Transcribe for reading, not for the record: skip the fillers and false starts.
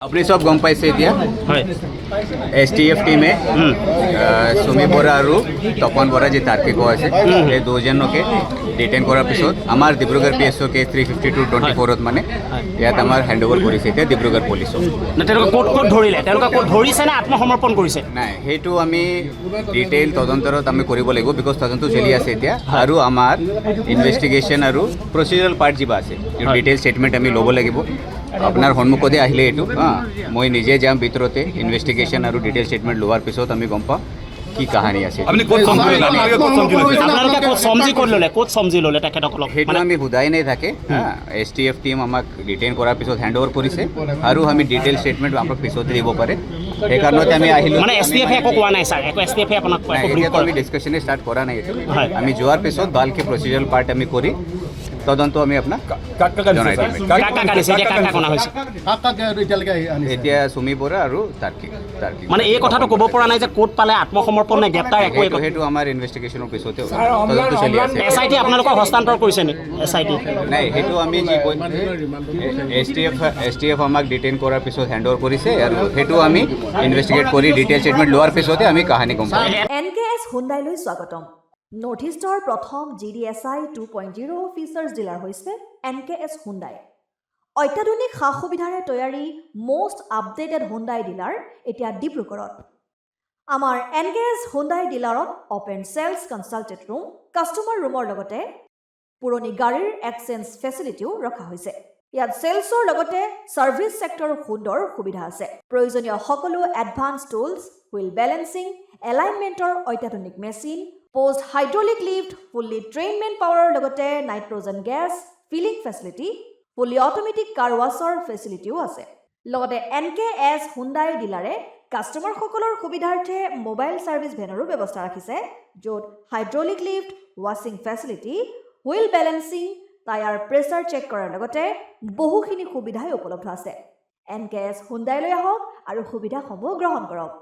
আপুনি সব গম পাইছে এতিয়া STF টিমে সুমি বৰা আৰু তপন বৰা যি তাৰ্কিক আছে এই দুজনকে ডিটেইন কৰাৰ পিছত আমাৰ ডিব্ৰুগড় PSO কেছ 352/24 মানে ইয়াত আমাৰ হেণ্ডঅভাৰ কৰিছে এতিয়া ডিব্ৰুগড় পুলিচক। ক'ত ধৰিলে তেওঁলোকে ক'ত ধৰিছে নে আত্মসমৰ্পণ কৰিছে? নাই, সেইটো আমি ডিটেইল তদন্তৰত আমি কৰিব লাগিব বিকজ তদন্ত চলি আছে এতিয়া আৰু আমাৰ ইনভেষ্টিগেশ্যন আৰু প্ৰচিডাৰেল পাৰ্ট যিবা আছে ডিটেইল ষ্টেটমেণ্ট আমি ল'ব লাগিব। আপোনাৰ সন্মুখতে আহিলে এইটো মই নিজে যাম ভিতৰতে ইনভেষ্টিগেশ্যন আৰু ডিটেইল ষ্টেটমেণ্ট লোৱাৰ পিছত আমি গম পাম কি কাহানী আছে। সেইটো আমি সোধাই নাই থাকে। STF টিম আমাক ডিটেইন কৰাৰ পিছত হেণ্ড অভাৰ কৰিছে আৰু আমি ডিটেইল ষ্টেটমেণ্ট আমাক পিছতে দিব পাৰে। সেইকাৰণতে আমি আহিলোঁ। এতিয়াতো আমি ডিছকাশ্যনে ষ্টাৰ্ট কৰা নাই। আমি যোৱাৰ পিছত ভালকৈ প্ৰচিডাৰেল পাৰ্ট আমি কৰি তদন্ত আমি আপোনাক জনাই দিম। এতিয়া সুমি বৰা আৰু তাৰ্কিক মানে এই কথাটো ক'ব পৰা নাই যে ক'ত পালে আত্মসমৰ্পণ নে গ্ৰেপ্তাৰ একো সেইটো আমাৰ ইনভেষ্টিগেশ্যনৰ পিছতে তদন্ত চলি আছে। SIT আপোনালোকক হস্তান্তৰ কৰিছে নি? SIT নাই, সেইটো আমি যি কৈ STF আমাক ডিটেইন কৰাৰ পিছত হেণ্ড অভাৰ কৰিছে আৰু সেইটো আমি ইনভেষ্টিগেট কৰি ডিটেইল ষ্টেটমেণ্ট লোৱাৰ পিছতে আমি কাহানী গম পাম। NKS হুণ্ডাইলৈ স্বাগতম। নৰ্থ ইষ্টৰ প্ৰথম GDSI 2.0 ফিচাৰ্ছ ডিলাৰ হৈছে NKS হুণ্ডাই। অত্যাধুনিক সা সুবিধাৰে তৈয়াৰী মষ্ট আপডেটেড হুণ্ডাই ডিলাৰ এতিয়া ডিব্ৰুগড়ত। আমাৰ NKS হুণ্ডাই ডিলাৰত open sales consulted room, customer ৰুমৰ লগতে পুৰণি গাড়ীৰ এক্সচেঞ্জ ফেচিলিটিও ৰখা হৈছে। ইয়াত চেলছৰ লগতে ছাৰ্ভিচ ছেক্টৰৰ সুন্দৰ সুবিধা আছে। প্ৰয়োজনীয় সকলো এডভান্স টুলছ, হুইল বেলেঞ্চিং, এলাইনমেণ্টৰ অত্যাধুনিক machine, post hydraulic lift, fully trained পাৱাৰৰ লগতে nitrogen gas filling facility, fully automatic car ৱাছৰ ফেচিলিটিও আছে। লগতে NKS হুণ্ডাই ডিলাৰে কাষ্টমাৰসকলৰ সুবিধাৰ্থে মোবাইল ছাৰ্ভিচ ভেনৰো ব্যৱস্থা ৰাখিছে, য'ত হাইড্ৰলিক লিফ্ট, ৱাশ্বিং facility, wheel balancing, tyre pressure check কৰাৰ লগতে বহুখিনি সুবিধাই উপলব্ধ আছে। NKS হুণ্ডাইলৈ আহক আৰু সুবিধাসমূহ গ্ৰহণ কৰক।